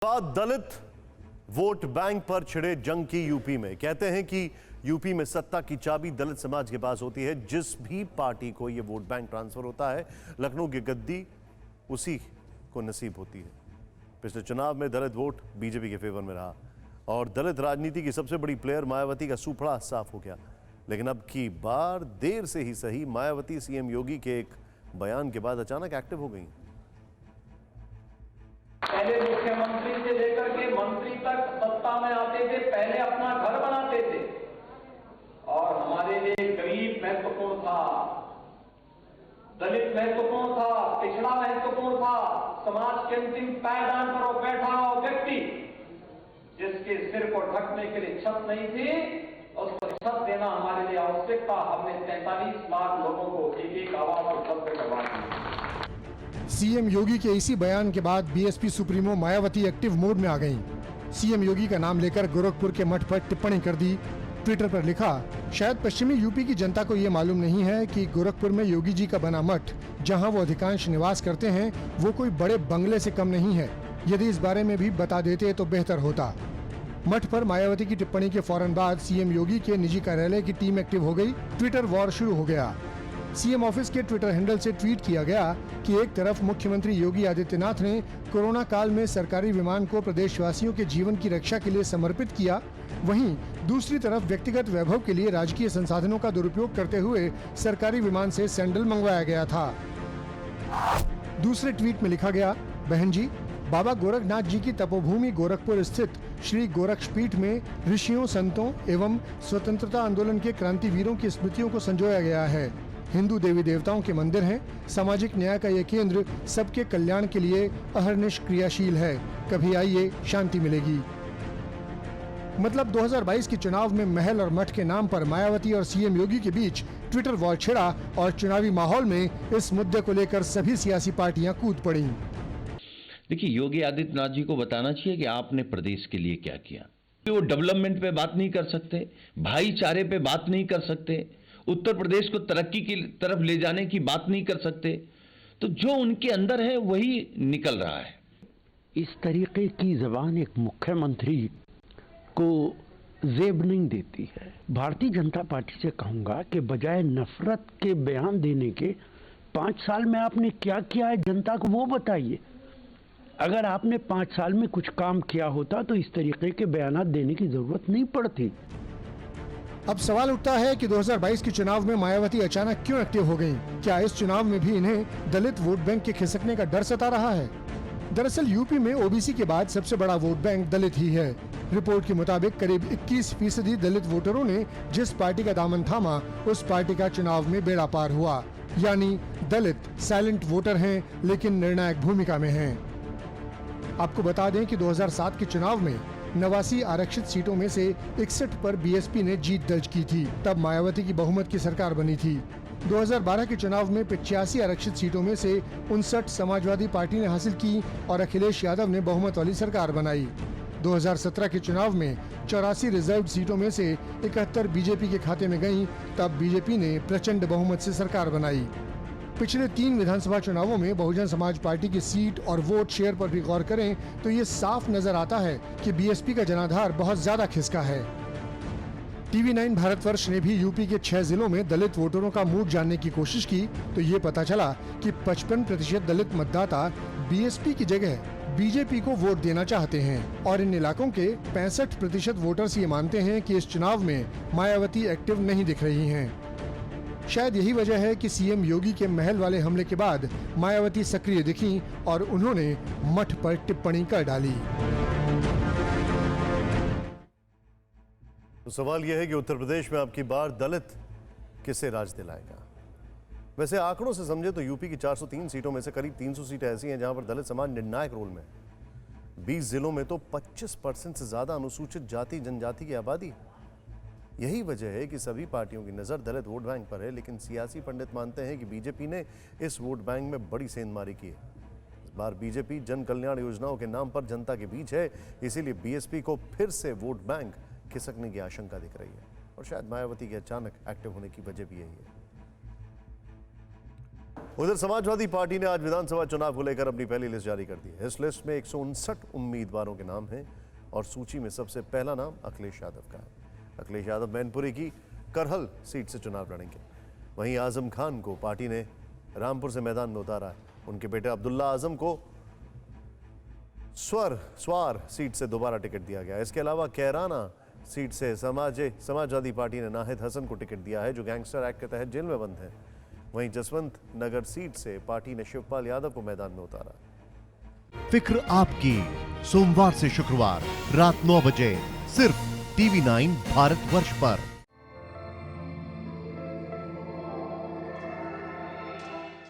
बात दलित vote bank पर छिड़े जंग की यूपी में। कहते हैं कि यूपी में सत्ता की चाबी दलित समाज के पास होती है। जिस भी पार्टी को यह वोट बैंक ट्रांसफर होता है, लखनऊ की गद्दी उसी को नसीब होती है। पिछले चुनाव में दलित वोट बीजेपी के फेवर में रहा और दलित राजनीति की सबसे बड़ी प्लेयर मायावती का सूपड़ा साफ हो गया। लेकिन अब की बार देर से ही सही, मायावती सीएम योगी के एक बयान के बाद अचानक एक्टिव हो गई। पहले मुख्यमंत्री से लेकर के मंत्री तक सत्ता में आते थे, पहले अपना घर बनाते थे और हमारे लिए गरीब महत्वपूर्ण था, दलित महत्वपूर्ण था, पिछड़ा महत्वपूर्ण था। समाज के अंतिम पायदान पर बैठा हो व्यक्ति जिसके सिर को ढकने के लिए छत नहीं थी, उसको छत देना हमारे लिए आवश्यक था। हमने 43 लाख लोगों को एक आवाज उपलब्ध करवा दी। सीएम योगी के इसी बयान के बाद BSP supremo Mayawati active mode में आ गईं। सीएम योगी का नाम लेकर गोरखपुर के मठ पर टिप्पणी कर दी। ट्विटर पर लिखा, शायद पश्चिमी यूपी की जनता को ये मालूम नहीं है कि गोरखपुर में योगी जी का बना मठ, जहां वो अधिकांश निवास करते हैं, वो कोई बड़े बंगले से कम नहीं है। यदि इस बारे में भी बता देते तो बेहतर होता। मठ पर मायावती की टिप्पणी के फौरन बाद सीएम योगी के निजी कार्यालय की टीम एक्टिव हो गई। ट्विटर वॉर शुरू हो गया। सीएम ऑफिस के ट्विटर हैंडल से ट्वीट किया गया कि एक तरफ मुख्यमंत्री योगी आदित्यनाथ ने कोरोना काल में सरकारी विमान को प्रदेशवासियों के जीवन की रक्षा के लिए समर्पित किया, वहीं दूसरी तरफ व्यक्तिगत वैभव के लिए राजकीय संसाधनों का दुरुपयोग करते हुए सरकारी विमान से सैंडल मंगवाया गया था। दूसरे ट्वीट में लिखा गया, बहन जी, बाबा गोरखनाथ जी की तपोभूमि गोरखपुर स्थित श्री गोरक्षपीठ में ऋषियों, संतों एवं स्वतंत्रता आंदोलन के क्रांतिवीरों की स्मृतियों को संजोया गया है। हिंदू देवी देवताओं के मंदिर हैं। सामाजिक न्याय का ये केंद्र सबके कल्याण के लिए अहर्निश क्रियाशील है। कभी आइए, शांति मिलेगी। मतलब 2022 के चुनाव में महल और मठ के नाम पर मायावती और सीएम योगी के बीच ट्विटर वॉर छिड़ा और चुनावी माहौल में इस मुद्दे को लेकर सभी सियासी पार्टियां कूद पड़ी। देखिए, योगी आदित्यनाथ जी को बताना चाहिए कि आपने प्रदेश के लिए क्या किया। वो डेवलपमेंट पे बात नहीं कर सकते, भाईचारे पे बात नहीं कर सकते, उत्तर प्रदेश को तरक्की की तरफ ले जाने की बात नहीं कर सकते। तो जो उनके अंदर है वही निकल रहा है। इस तरीके की जबान एक मुख्यमंत्री को जेब नहीं देती है। भारतीय जनता पार्टी से कहूंगा कि बजाय नफरत के बयान देने के 5 साल में आपने क्या किया है जनता को वो बताइए। अगर आपने 5 साल में कुछ काम किया होता तो इस तरीके के बयान देने की जरूरत नहीं पड़ती। अब सवाल उठता है कि 2022 के चुनाव में मायावती अचानक क्यों एक्टिव हो गईं? क्या इस चुनाव में भी इन्हें दलित वोट बैंक के खिसकने का डर सता रहा है? दरअसल यूपी में ओबीसी के बाद सबसे बड़ा वोट बैंक दलित ही है। रिपोर्ट के मुताबिक करीब 21% दलित वोटरों ने जिस पार्टी का दामन थामा, उस पार्टी का चुनाव में बेड़ा पार हुआ। यानी दलित साइलेंट वोटर हैं, लेकिन निर्णायक भूमिका में हैं। आपको बता दें कि 2007 के चुनाव में 89 आरक्षित सीटों में से 61 पर बीएसपी ने जीत दर्ज की थी। तब मायावती की बहुमत की सरकार बनी थी। 2012 के चुनाव में 85 आरक्षित सीटों में से 59 समाजवादी पार्टी ने हासिल की और अखिलेश यादव ने बहुमत वाली सरकार बनाई। 2017 के चुनाव में 84 रिजर्व सीटों में से 71 बीजेपी के खाते में गईं। तब बीजेपी ने प्रचंड बहुमत से सरकार बनाई। पिछले 3 विधानसभा चुनावों में बहुजन समाज पार्टी की सीट और वोट शेयर पर भी गौर करें तो ये साफ नजर आता है कि बीएसपी का जनाधार बहुत ज्यादा खिसका है। TV9 भारतवर्ष ने भी यूपी के 6 जिलों में दलित वोटरों का मूड जानने की कोशिश की तो ये पता चला कि 55% दलित मतदाता बीएसपी की जगह बीजेपी को वोट देना चाहते हैं और इन इलाकों के 65% वोटर्स ये मानते हैं कि इस चुनाव में मायावती एक्टिव नहीं दिख रही हैं। शायद यही वजह है कि सीएम योगी के महल वाले हमले के बाद मायावती सक्रिय दिखीं और उन्होंने मठ पर टिप्पणी कर डाली। तो सवाल यह है कि उत्तर प्रदेश में अब की बार दलित किसे राज दिलाएगा? वैसे आंकड़ों से समझे तो यूपी की 403 सीटों में से करीब 300 सीटें ऐसी हैं जहां पर दलित समाज निर्णायक रोल में। 20 जिलों में तो 25% से ज्यादा अनुसूचित जाति जनजाति की आबादी। यही वजह है कि सभी पार्टियों की नजर दलित वोट बैंक पर है, लेकिन सियासी पंडित मानते हैं कि बीजेपी ने इस वोट बैंक में बड़ी सेंधमारी की है। इस बार बीजेपी जन कल्याण योजनाओं के नाम पर जनता के बीच है, इसीलिए बीएसपी को फिर से वोट बैंक खिसकने की आशंका दिख रही है और शायद मायावती के अचानक एक्टिव होने की वजह भी यही है। उधर समाजवादी पार्टी ने आज विधानसभा चुनाव को लेकर अपनी पहली लिस्ट जारी कर दी है। इस लिस्ट में 159 उम्मीदवारों के नाम हैं और सूची में सबसे पहला नाम अखिलेश यादव का है। अखिलेश यादव मैनपुरी की करहल सीट से चुनाव लड़ेंगे। वहीं आजम खान को पार्टी ने रामपुर से मैदान में उतारा है। उनके बेटे अब्दुल्ला आजम को स्वार सीट से दोबारा टिकट दिया गया। इसके अलावा कैराना सीट से समाजवादी पार्टी ने नाहिद हसन को टिकट दिया है, जो गैंगस्टर एक्ट के तहत जेल में बंद है। वहीं जसवंत नगर सीट से पार्टी ने शिवपाल यादव को मैदान में उतारा। फिक्र आपकी, सोमवार से शुक्रवार रात 9 बजे सिर्फ TV9 भारतवर्ष पर।